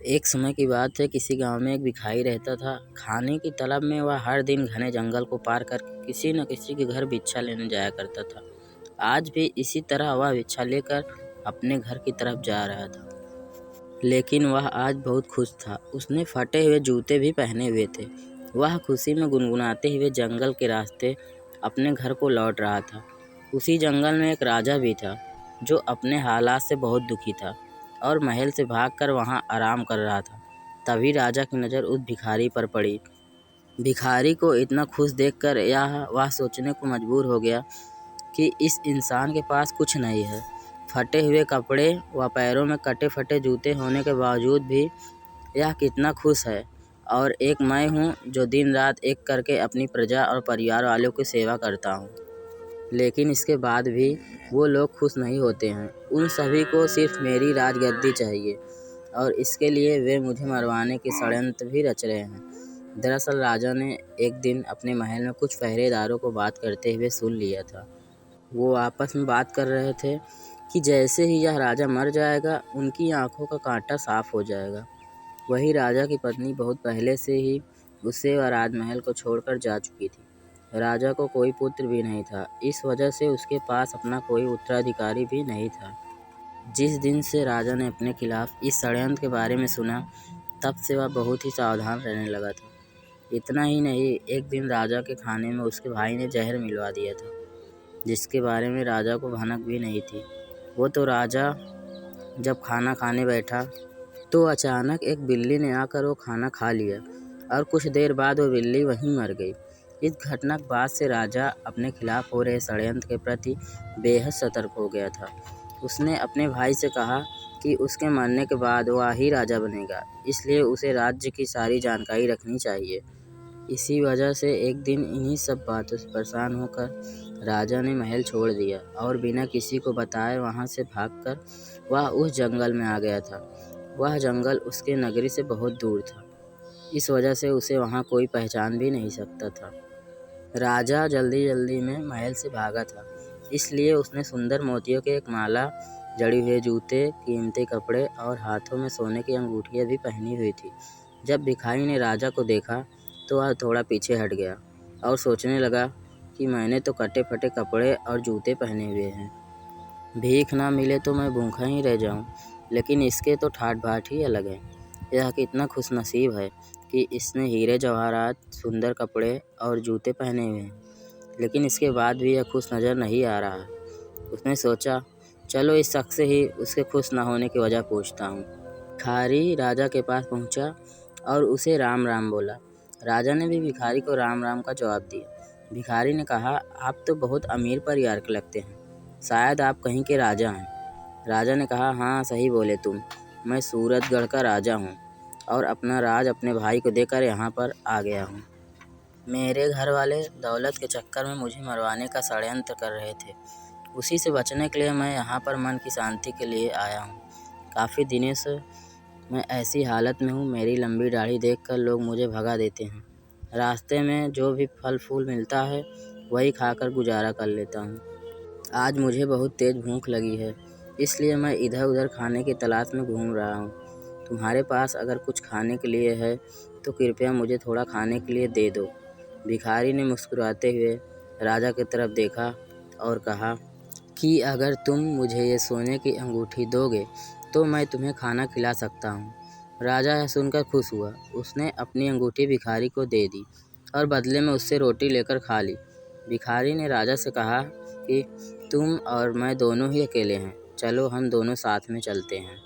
एक समय की बात है, किसी गांव में एक भिखारी रहता था। खाने की तलब में वह हर दिन घने जंगल को पार करके किसी न किसी के घर भिक्षा लेने जाया करता था। आज भी इसी तरह वह भिक्षा लेकर अपने घर की तरफ जा रहा था, लेकिन वह आज बहुत खुश था। उसने फटे हुए जूते भी पहने हुए थे। वह खुशी में गुनगुनाते हुए जंगल के रास्ते अपने घर को लौट रहा था। उसी जंगल में एक राजा भी था, जो अपने हालात से बहुत दुखी था और महल से भागकर वहां आराम कर रहा था। तभी राजा की नज़र उस भिखारी पर पड़ी। भिखारी को इतना खुश देखकर वह सोचने को मजबूर हो गया कि इस इंसान के पास कुछ नहीं है। फटे हुए कपड़े व पैरों में कटे फटे जूते होने के बावजूद भी यह कितना खुश है, और एक मैं हूँ जो दिन रात एक करके अपनी प्रजा और परिवार वालों की सेवा करता हूँ। लेकिन इसके बाद भी वो लोग खुश नहीं होते हैं। उन सभी को सिर्फ मेरी राजगद्दी चाहिए, और इसके लिए वे मुझे मरवाने के षड्यंत्र भी रच रहे हैं। दरअसल राजा ने एक दिन अपने महल में कुछ पहरेदारों को बात करते हुए सुन लिया था। वो आपस में बात कर रहे थे कि जैसे ही यह राजा मर जाएगा, उनकी आंखों का कांटा साफ हो जाएगा। वही राजा की पत्नी बहुत पहले से ही उसे और राजमहल को छोड़कर जा चुकी थी। राजा को कोई पुत्र भी नहीं था, इस वजह से उसके पास अपना कोई उत्तराधिकारी भी नहीं था। जिस दिन से राजा ने अपने खिलाफ इस षड्यंत्र के बारे में सुना, तब से वह बहुत ही सावधान रहने लगा था। इतना ही नहीं, एक दिन राजा के खाने में उसके भाई ने जहर मिलवा दिया था, जिसके बारे में राजा को भनक भी नहीं थी। वो तो राजा जब खाना खाने बैठा तो अचानक एक बिल्ली ने आकर वो खाना खा लिया, और कुछ देर बाद वो बिल्ली वहीं मर गई। इस घटना के बाद से राजा अपने खिलाफ हो रहे षड्यंत्र के प्रति बेहद सतर्क हो गया था। उसने अपने भाई से कहा कि उसके मरने के बाद वह ही राजा बनेगा, इसलिए उसे राज्य की सारी जानकारी रखनी चाहिए। इसी वजह से एक दिन इन्हीं सब बातों से परेशान होकर राजा ने महल छोड़ दिया और बिना किसी को बताए वहां से भागकर वह उस जंगल में आ गया था। वह जंगल उसके नगरी से बहुत दूर था, इस वजह से उसे वहां कोई पहचान भी नहीं सकता था। राजा जल्दी जल्दी में महल से भागा था, इसलिए उसने सुंदर मोतियों की एक माला, जड़ी हुए जूते, कीमती कपड़े और हाथों में सोने की अंगूठियां भी पहनी हुई थी। जब भिखारी ने राजा को देखा तो वह थोड़ा पीछे हट गया और सोचने लगा कि मैंने तो कटे फटे कपड़े और जूते पहने हुए हैं। भीख ना मिले तो मैं भूखा ही रह जाऊं, लेकिन इसके तो ठाट बाट ही अलग है। यह कितना खुशनसीब है कि इसने हीरे जवाहरात, सुंदर कपड़े और जूते पहने हुए हैं, लेकिन इसके बाद भी यह खुश नज़र नहीं आ रहा है। उसने सोचा, चलो इस शख्स से ही उसके खुश ना होने की वजह पूछता हूँ। भिखारी राजा के पास पहुँचा और उसे राम राम बोला। राजा ने भी भिखारी को राम राम का जवाब दिया। भिखारी ने कहा, आप तो बहुत अमीर परिवार के लगते हैं, शायद आप कहीं के राजा हैं। राजा ने कहा, हाँ सही बोले तुम, मैं सूरतगढ़ का राजा हूँ और अपना राज अपने भाई को देकर यहाँ पर आ गया हूँ। मेरे घर वाले दौलत के चक्कर में मुझे मरवाने का षड्यंत्र कर रहे थे, उसी से बचने के लिए मैं यहाँ पर मन की शांति के लिए आया हूँ। काफ़ी दिनों से मैं ऐसी हालत में हूँ, मेरी लंबी दाढ़ी देखकर लोग मुझे भगा देते हैं। रास्ते में जो भी फल फूल मिलता है वही खाकर गुजारा कर लेता हूँ। आज मुझे बहुत तेज़ भूख लगी है, इसलिए मैं इधर उधर खाने की तलाश में घूम रहा हूँ। तुम्हारे पास अगर कुछ खाने के लिए है तो कृपया मुझे थोड़ा खाने के लिए दे दो। भिखारी ने मुस्कुराते हुए राजा की तरफ देखा और कहा कि अगर तुम मुझे ये सोने की अंगूठी दोगे तो मैं तुम्हें खाना खिला सकता हूँ। राजा यह सुनकर खुश हुआ। उसने अपनी अंगूठी भिखारी को दे दी और बदले में उससे रोटी लेकर खा ली। भिखारी ने राजा से कहा कि तुम और मैं दोनों ही अकेले हैं, चलो हम दोनों साथ में चलते हैं।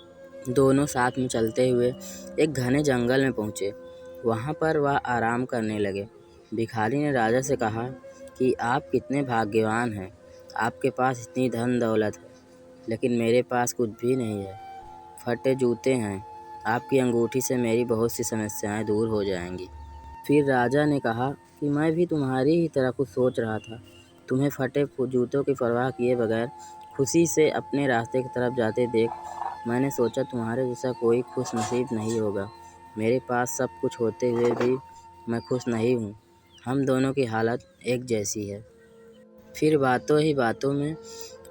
दोनों साथ में चलते हुए एक घने जंगल में पहुँचे। वहाँ पर वह आराम करने लगे। भिखारी ने राजा से कहा कि आप कितने भाग्यवान हैं, आपके पास इतनी धन दौलत है, लेकिन मेरे पास कुछ भी नहीं है। फटे जूते हैं, आपकी अंगूठी से मेरी बहुत सी समस्याएं दूर हो जाएंगी। फिर राजा ने कहा कि मैं भी तुम्हारी ही तरह कुछ सोच रहा था। तुम्हें फटे जूतों की परवाह किए बगैर खुशी से अपने रास्ते की तरफ जाते देख मैंने सोचा तुम्हारे जैसा कोई खुश नसीब नहीं होगा। मेरे पास सब कुछ होते हुए भी मैं खुश नहीं हूँ। हम दोनों की हालत एक जैसी है। फिर बातों ही बातों में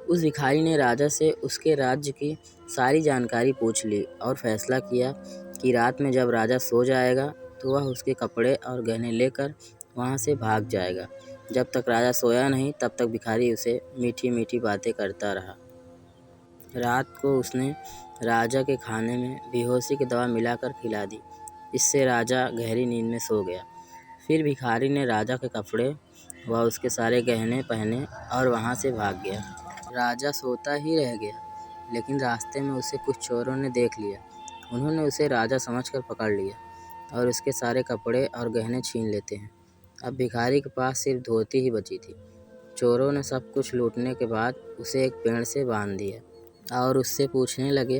उस भिखारी ने राजा से उसके राज्य की सारी जानकारी पूछ ली और फैसला किया कि रात में जब राजा सो जाएगा तो वह उसके कपड़े और गहने लेकर वहाँ से भाग जाएगा। जब तक राजा सोया नहीं तब तक भिखारी उसे मीठी मीठी बातें करता रहा। रात को उसने राजा के खाने में बेहोशी की दवा मिलाकर खिला दी। इससे राजा गहरी नींद में सो गया। फिर भिखारी ने राजा के कपड़े व उसके सारे गहने पहने और वहाँ से भाग गया। राजा सोता ही रह गया, लेकिन रास्ते में उसे कुछ चोरों ने देख लिया। उन्होंने उसे राजा समझकर पकड़ लिया और उसके सारे कपड़े और गहने छीन लेते हैं। अब भिखारी के पास सिर्फ धोती ही बची थी। चोरों ने सब कुछ लूटने के बाद उसे एक पेड़ से बांध दिया और उससे पूछने लगे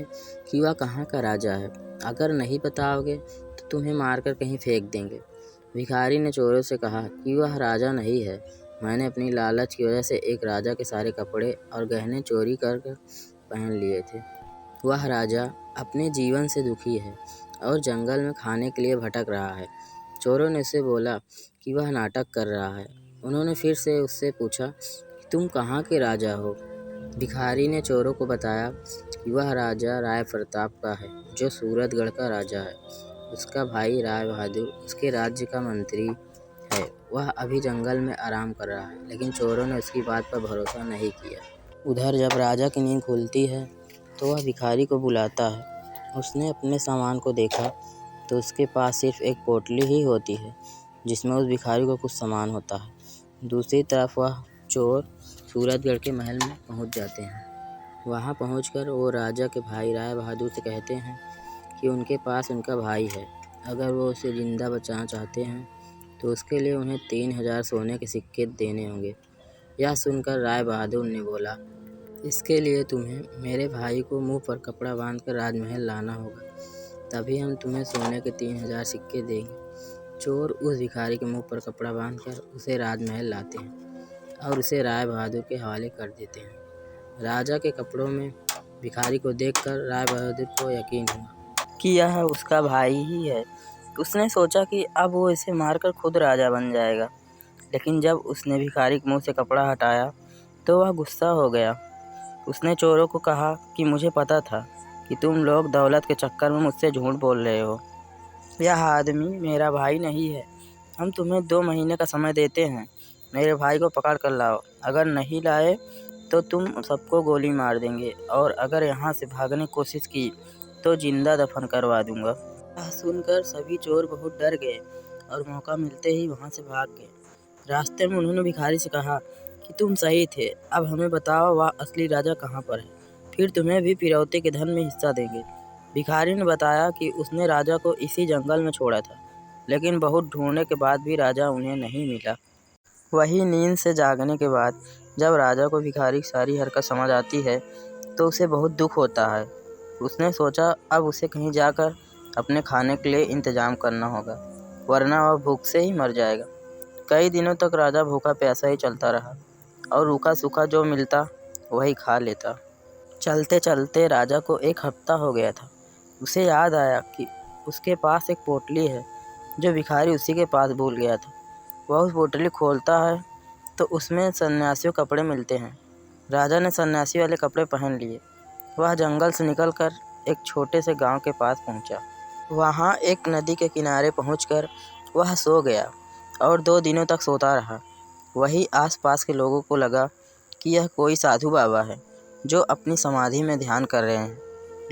कि वह कहाँ का राजा है। अगर नहीं बताओगे तो तुम्हें मारकर कहीं फेंक देंगे। भिखारी ने चोरों से कहा कि वह राजा नहीं है, मैंने अपनी लालच की वजह से एक राजा के सारे कपड़े और गहने चोरी कर पहन लिए थे। वह राजा अपने जीवन से दुखी है और जंगल में खाने के लिए भटक रहा है। चोरों ने उसे बोला कि वह नाटक कर रहा है। उन्होंने फिर से उससे पूछा कि तुम कहाँ के राजा हो। भिखारी ने चोरों को बताया कि वह राजा राय प्रताप का है, जो सूरतगढ़ का राजा है। उसका भाई राय बहादुर उसके राज्य का मंत्री है। वह अभी जंगल में आराम कर रहा है, लेकिन चोरों ने उसकी बात पर भरोसा नहीं किया। उधर जब राजा की नींद खुलती है तो वह भिखारी को बुलाता है। उसने अपने सामान को देखा तो उसके पास सिर्फ एक पोटली ही होती है, जिसमें उस भिखारी को कुछ सामान होता है। दूसरी तरफ वह चोर सूरतगढ़ के महल में पहुंच जाते हैं। वहां पहुंचकर वो राजा के भाई राय बहादुर से कहते हैं कि उनके पास उनका भाई है। अगर वो उसे जिंदा बचाना चाहते हैं तो उसके लिए उन्हें 3000 सोने के सिक्के देने होंगे। यह सुनकर राय बहादुर ने बोला, इसके लिए तुम्हें मेरे भाई को मुंह पर कपड़ा बांधकर राजमहल लाना होगा, तभी हम तुम्हें सोने के 3000 सिक्के देंगे। चोर उस भिखारी के मुंह पर कपड़ा बांधकर उसे राजमहल लाते हैं और उसे राय बहादुर के हवाले कर देते हैं। राजा के कपड़ों में भिखारी को देखकर राय बहादुर को यकीन हुआ कि यह उसका भाई ही है। उसने सोचा कि अब वो इसे मारकर खुद राजा बन जाएगा, लेकिन जब उसने भिखारी के मुंह से कपड़ा हटाया तो वह गुस्सा हो गया। उसने चोरों को कहा कि मुझे पता था कि तुम लोग दौलत के चक्कर में मुझसे झूठ बोल रहे हो। यह आदमी मेरा भाई नहीं है। हम तुम्हें 2 महीने का समय देते हैं, मेरे भाई को पकड़ कर लाओ। अगर नहीं लाए तो तुम सबको गोली मार देंगे और अगर यहाँ से भागने की कोशिश की तो जिंदा दफन करवा दूंगा। यह सुनकर सभी चोर बहुत डर गए और मौका मिलते ही वहाँ से भाग गए। रास्ते में उन्होंने भिखारी से कहा कि तुम सही थे, अब हमें बताओ वह असली राजा कहाँ पर है, फिर तुम्हें भी फिरौती के धन में हिस्सा देंगे। भिखारी ने बताया कि उसने राजा को इसी जंगल में छोड़ा था, लेकिन बहुत ढूंढने के बाद भी राजा उन्हें नहीं मिला। वही नींद से जागने के बाद जब राजा को भिखारी की सारी हरकत समझ आती है तो उसे बहुत दुख होता है। उसने सोचा अब उसे कहीं जाकर अपने खाने के लिए इंतजाम करना होगा, वरना वह भूख से ही मर जाएगा। कई दिनों तक राजा भूखा प्यासा ही चलता रहा और रूखा सूखा जो मिलता वही खा लेता। चलते चलते राजा को 1 हफ्ता हो गया था। उसे याद आया कि उसके पास एक पोटली है जो भिखारी उसी के पास भूल गया था। वह उस पोटली खोलता है तो उसमें सन्यासियों कपड़े मिलते हैं। राजा ने सन्यासी वाले कपड़े पहन लिए। वह जंगल से निकलकर एक छोटे से गांव के पास पहुंचा। वहां एक नदी के किनारे पहुंचकर वह सो गया और 2 दिनों तक सोता रहा। वही आसपास के लोगों को लगा कि यह कोई साधु बाबा है जो अपनी समाधि में ध्यान कर रहे हैं।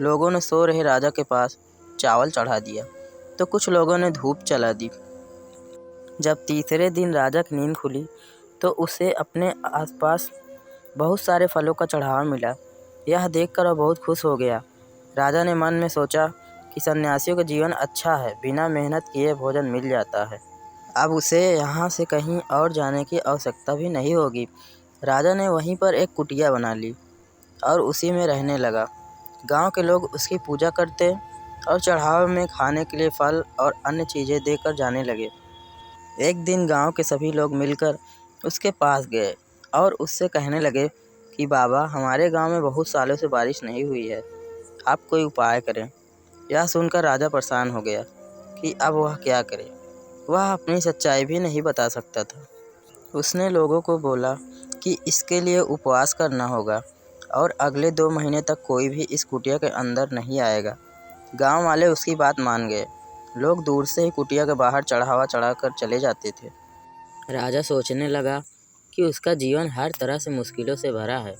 लोगों ने सो रहे राजा के पास चावल चढ़ा दिया तो कुछ लोगों ने धूप जला दी। जब तीसरे दिन राजा की नींद खुली तो उसे अपने आसपास बहुत सारे फलों का चढ़ावा मिला। यह देखकर वह बहुत खुश हो गया। राजा ने मन में सोचा कि सन्यासियों का जीवन अच्छा है, बिना मेहनत किए भोजन मिल जाता है। अब उसे यहाँ से कहीं और जाने की आवश्यकता भी नहीं होगी। राजा ने वहीं पर एक कुटिया बना ली और उसी में रहने लगा। गांव के लोग उसकी पूजा करते और चढ़ावे में खाने के लिए फल और अन्य चीज़ें देकर जाने लगे। एक दिन गांव के सभी लोग मिलकर उसके पास गए और उससे कहने लगे कि बाबा, हमारे गांव में बहुत सालों से बारिश नहीं हुई है, आप कोई उपाय करें। यह सुनकर राजा परेशान हो गया कि अब वह क्या करे। वह अपनी सच्चाई भी नहीं बता सकता था। उसने लोगों को बोला कि इसके लिए उपवास करना होगा और अगले 2 महीने तक कोई भी इस कुटिया के अंदर नहीं आएगा। गांव वाले उसकी बात मान गए। लोग दूर से ही कुटिया के बाहर चढ़ावा चढ़ाकर चले जाते थे। राजा सोचने लगा कि उसका जीवन हर तरह से मुश्किलों से भरा है।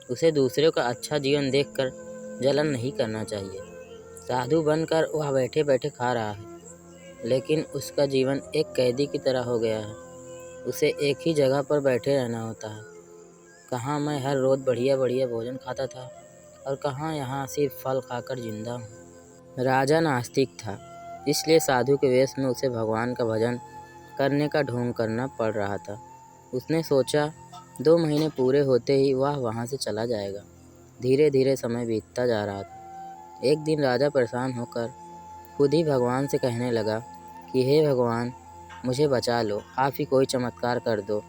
उसे दूसरों का अच्छा जीवन देखकर जलन नहीं करना चाहिए। साधु बनकर वह बैठे बैठे खा रहा है, लेकिन उसका जीवन एक कैदी की तरह हो गया है। उसे एक ही जगह पर बैठे रहना होता है। कहाँ मैं हर रोज़ बढ़िया बढ़िया भोजन खाता था और कहाँ यहाँ सिर्फ फल खाकर जिंदा हूँ। राजा नास्तिक था, इसलिए साधु के वेश में उसे भगवान का भजन करने का ढोंग करना पड़ रहा था। उसने सोचा 2 महीने पूरे होते ही वह वहाँ से चला जाएगा। धीरे धीरे समय बीतता जा रहा था। एक दिन राजा परेशान होकर खुद ही भगवान से कहने लगा कि हे भगवान, मुझे बचा लो, आप ही कोई चमत्कार कर दो।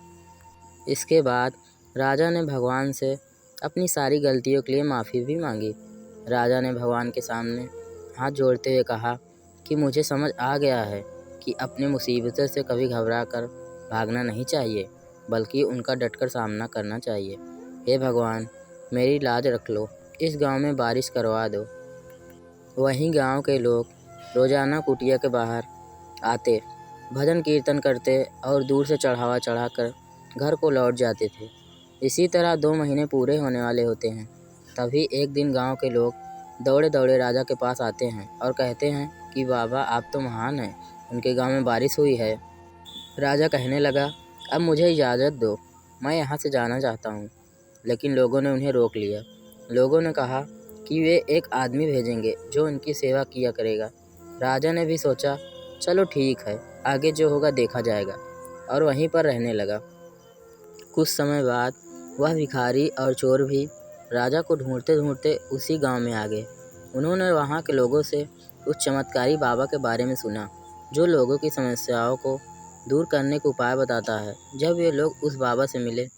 इसके बाद राजा ने भगवान से अपनी सारी गलतियों के लिए माफ़ी भी मांगी। राजा ने भगवान के सामने हाथ जोड़ते हुए कहा कि मुझे समझ आ गया है कि अपनी मुसीबतों से कभी घबरा कर भागना नहीं चाहिए, बल्कि उनका डटकर सामना करना चाहिए। हे भगवान, मेरी लाज रख लो, इस गांव में बारिश करवा दो। वहीं गांव के लोग रोज़ाना कुटिया के बाहर आते, भजन कीर्तन करते और दूर से चढ़ावा चढ़ाकर घर को लौट जाते थे। इसी तरह 2 महीने पूरे होने वाले होते हैं। तभी एक दिन गांव के लोग दौड़े दौड़े राजा के पास आते हैं और कहते हैं कि बाबा, आप तो महान हैं, उनके गांव में बारिश हुई है। राजा कहने लगा, अब मुझे इजाज़त दो, मैं यहाँ से जाना चाहता हूँ। लेकिन लोगों ने उन्हें रोक लिया। लोगों ने कहा कि वे एक आदमी भेजेंगे जो उनकी सेवा किया करेगा। राजा ने भी सोचा, चलो ठीक है, आगे जो होगा देखा जाएगा, और वहीं पर रहने लगा। कुछ समय बाद वह भिखारी और चोर भी राजा को ढूंढते ढूंढते उसी गांव में आ गए। उन्होंने वहां के लोगों से उस चमत्कारी बाबा के बारे में सुना, जो लोगों की समस्याओं को दूर करने के उपाय बताता है। जब ये लोग उस बाबा से मिले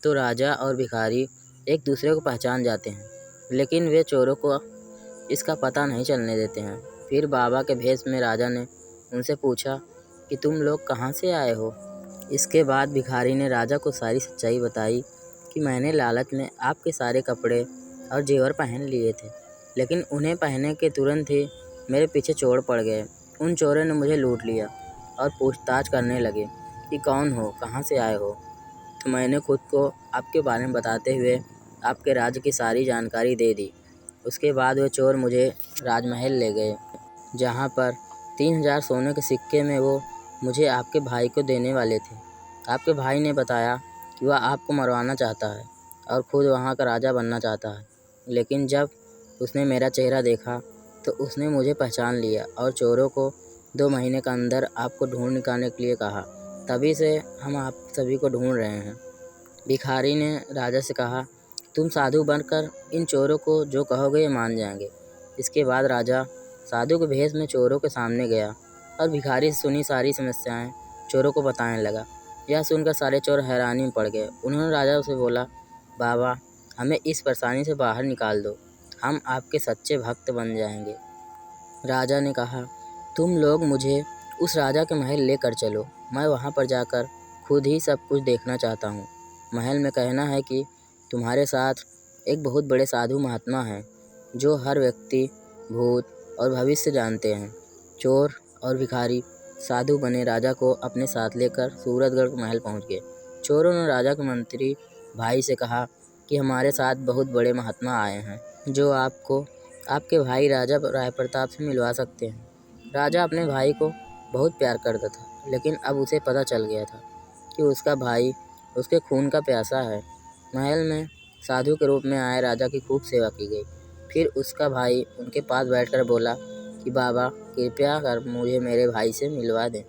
तो राजा और भिखारी एक दूसरे को पहचान जाते हैं, लेकिन वे चोरों को इसका पता नहीं चलने देते हैं। फिर बाबा के भेष में राजा ने उनसे पूछा कि तुम लोग कहाँ से आए हो। इसके बाद भिखारी ने राजा को सारी सच्चाई बताई कि मैंने लालच में आपके सारे कपड़े और जेवर पहन लिए थे, लेकिन उन्हें पहनने के तुरंत ही मेरे पीछे चोर पड़ गए। उन चोरों ने मुझे लूट लिया और पूछताछ करने लगे कि कौन हो, कहाँ से आए हो। तो मैंने खुद को आपके बारे में बताते हुए आपके राज्य की सारी जानकारी दे दी। उसके बाद वे चोर मुझे राजमहल ले गए, जहाँ पर 3000 सोने के सिक्के में वो मुझे आपके भाई को देने वाले थे। आपके भाई ने बताया कि वह आपको मरवाना चाहता है और खुद वहाँ का राजा बनना चाहता है, लेकिन जब उसने मेरा चेहरा देखा तो उसने मुझे पहचान लिया और चोरों को 2 महीने के अंदर आपको ढूंढ निकालने के लिए कहा। तभी से हम आप सभी को ढूंढ रहे हैं। भिखारी ने राजा से कहा, तुम साधु बनकर इन चोरों को जो कहोगे ये मान जाएंगे। इसके बाद राजा साधु के भेष में चोरों के सामने गया और भिखारी से सुनी सारी समस्याएं चोरों को बताने लगा। यह सुनकर सारे चोर हैरानी में पड़ गए। उन्होंने राजा से बोला, बाबा, हमें इस परेशानी से बाहर निकाल दो, हम आपके सच्चे भक्त बन जाएंगे। राजा ने कहा, तुम लोग मुझे उस राजा के महल लेकर चलो, मैं वहाँ पर जाकर खुद ही सब कुछ देखना चाहता हूँ। महल में कहना है कि तुम्हारे साथ एक बहुत बड़े साधु महात्मा हैं, जो हर व्यक्ति, भूत और भविष्य जानते हैं। चोर और भिखारी साधु बने राजा को अपने साथ लेकर सूरतगढ़ के महल पहुंच गए। चोरों ने राजा के मंत्री भाई से कहा कि हमारे साथ बहुत बड़े महात्मा आए हैं, जो आपको आपके भाई राजा राय प्रताप से मिलवा सकते हैं। राजा अपने भाई को बहुत प्यार करता था, लेकिन अब उसे पता चल गया था कि उसका भाई उसके खून का प्यासा है। महल में साधु के रूप में आए राजा की खूब सेवा की गई। फिर उसका भाई उनके पास बैठकर बोला कि बाबा, कृपया कर मुझे मेरे भाई से मिलवा दें।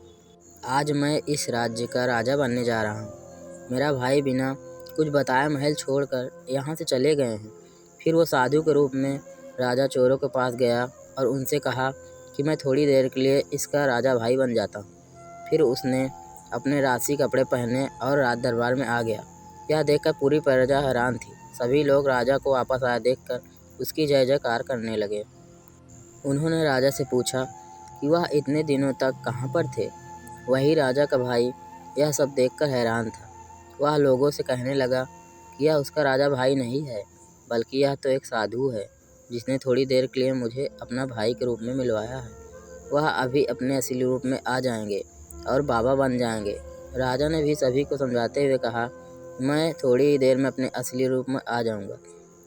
आज मैं इस राज्य का राजा बनने जा रहा हूँ। मेरा भाई बिना कुछ बताए महल छोड़कर यहाँ से चले गए हैं। फिर वो साधु के रूप में राजा चोरों के पास गया और उनसे कहा कि मैं थोड़ी देर के लिए इसका राजा भाई बन जाता हूँ। फिर उसने अपने राजसी कपड़े पहने और राज दरबार में आ गया। यह देखकर पूरी प्रजा हैरान थी। सभी लोग राजा को वापस आया देखकर उसकी जय जयकार करने लगे। उन्होंने राजा से पूछा कि वह इतने दिनों तक कहाँ पर थे। वही राजा का भाई यह सब देखकर हैरान था। वह लोगों से कहने लगा कि यह उसका राजा भाई नहीं है, बल्कि यह तो एक साधु है, जिसने थोड़ी देर के लिए मुझे अपना भाई के रूप में मिलवाया है, वह अभी अपने असली रूप में आ जाएंगे और बाबा बन जाएंगे। राजा ने भी सभी को समझाते हुए कहा, मैं थोड़ी ही देर में अपने असली रूप में आ जाऊंगा।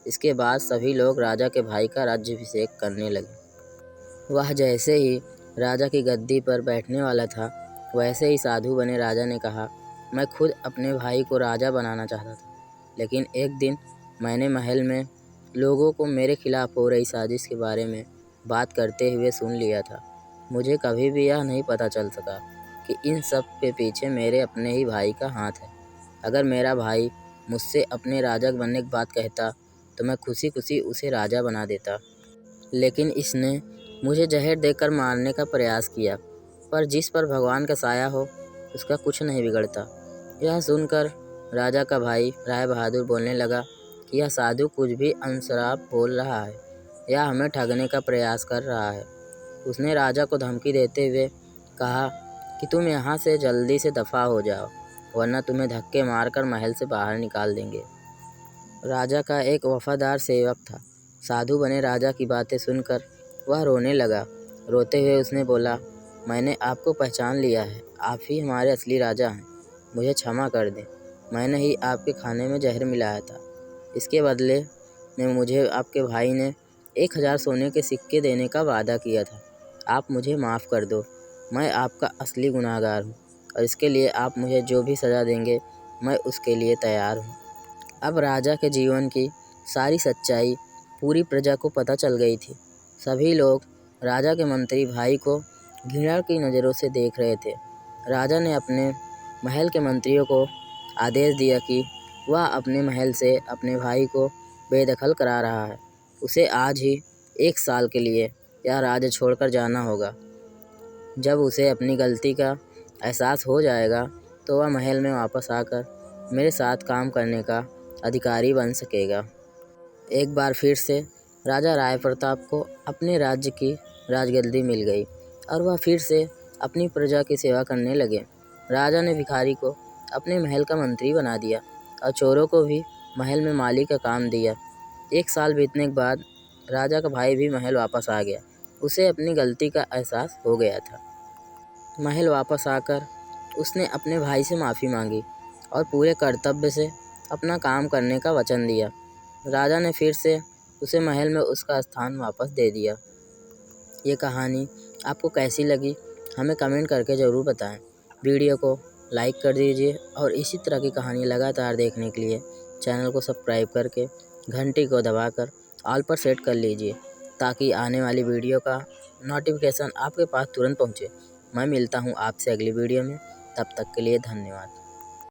इसके बाद सभी लोग राजा के भाई का राज्याभिषेक करने लगे। वह जैसे ही राजा की गद्दी पर बैठने वाला था, वैसे ही साधु बने राजा ने कहा, मैं खुद अपने भाई को राजा बनाना चाहता था, लेकिन एक दिन मैंने महल में लोगों को मेरे खिलाफ हो रही साजिश के बारे में बात करते हुए सुन लिया था। मुझे कभी भी यह नहीं पता चल सका कि इन सब के पीछे मेरे अपने ही भाई का हाथ है। अगर मेरा भाई मुझसे अपने राजा बनने की बात कहता तो मैं खुशी खुशी उसे राजा बना देता, लेकिन इसने मुझे जहर देकर मारने का प्रयास किया। पर जिस पर भगवान का साया हो उसका कुछ नहीं बिगड़ता। यह सुनकर राजा का भाई राय बहादुर बोलने लगा कि यह साधु कुछ भी अनसराफ बोल रहा है या हमें ठगने का प्रयास कर रहा है। उसने राजा को धमकी देते हुए कहा कि तुम यहाँ से जल्दी से दफ़ा हो जाओ, वरना तुम्हें धक्के मारकर महल से बाहर निकाल देंगे। राजा का एक वफादार सेवक था। साधु बने राजा की बातें सुनकर वह रोने लगा। रोते हुए उसने बोला, मैंने आपको पहचान लिया है, आप ही हमारे असली राजा हैं। मुझे क्षमा कर दें, मैंने ही आपके खाने में जहर मिलाया था। इसके बदले में मुझे आपके भाई ने 1000 सोने के सिक्के देने का वादा किया था। आप मुझे माफ़ कर दो, मैं आपका असली गुनहगार हूँ और इसके लिए आप मुझे जो भी सज़ा देंगे मैं उसके लिए तैयार हूँ। अब राजा के जीवन की सारी सच्चाई पूरी प्रजा को पता चल गई थी। सभी लोग राजा के मंत्री भाई को घृणा की नज़रों से देख रहे थे। राजा ने अपने महल के मंत्रियों को आदेश दिया कि वह अपने महल से अपने भाई को बेदखल करा रहा है। उसे आज ही 1 साल के लिए यह राज्य छोड़कर जाना होगा। जब उसे अपनी गलती का एहसास हो जाएगा तो वह महल में वापस आकर मेरे साथ काम करने का अधिकारी बन सकेगा। एक बार फिर से राजा राय प्रताप को अपने राज्य की राजगद्दी मिल गई और वह फिर से अपनी प्रजा की सेवा करने लगे। राजा ने भिखारी को अपने महल का मंत्री बना दिया और चोरों को भी महल में माली का काम दिया। 1 साल बीतने के बाद राजा का भाई भी महल वापस आ गया। उसे अपनी गलती का एहसास हो गया था। महल वापस आकर उसने अपने भाई से माफ़ी मांगी और पूरे कर्तव्य से अपना काम करने का वचन दिया। राजा ने फिर से उसे महल में उसका स्थान वापस दे दिया। ये कहानी आपको कैसी लगी हमें कमेंट करके ज़रूर बताएं। वीडियो को लाइक कर दीजिए और इसी तरह की कहानी लगातार देखने के लिए चैनल को सब्सक्राइब करके घंटी को दबाकर ऑल पर सेट कर लीजिए, ताकि आने वाली वीडियो का नोटिफिकेशन आपके पास तुरंत पहुंचे। मैं मिलता हूं आपसे अगली वीडियो में, तब तक के लिए धन्यवाद।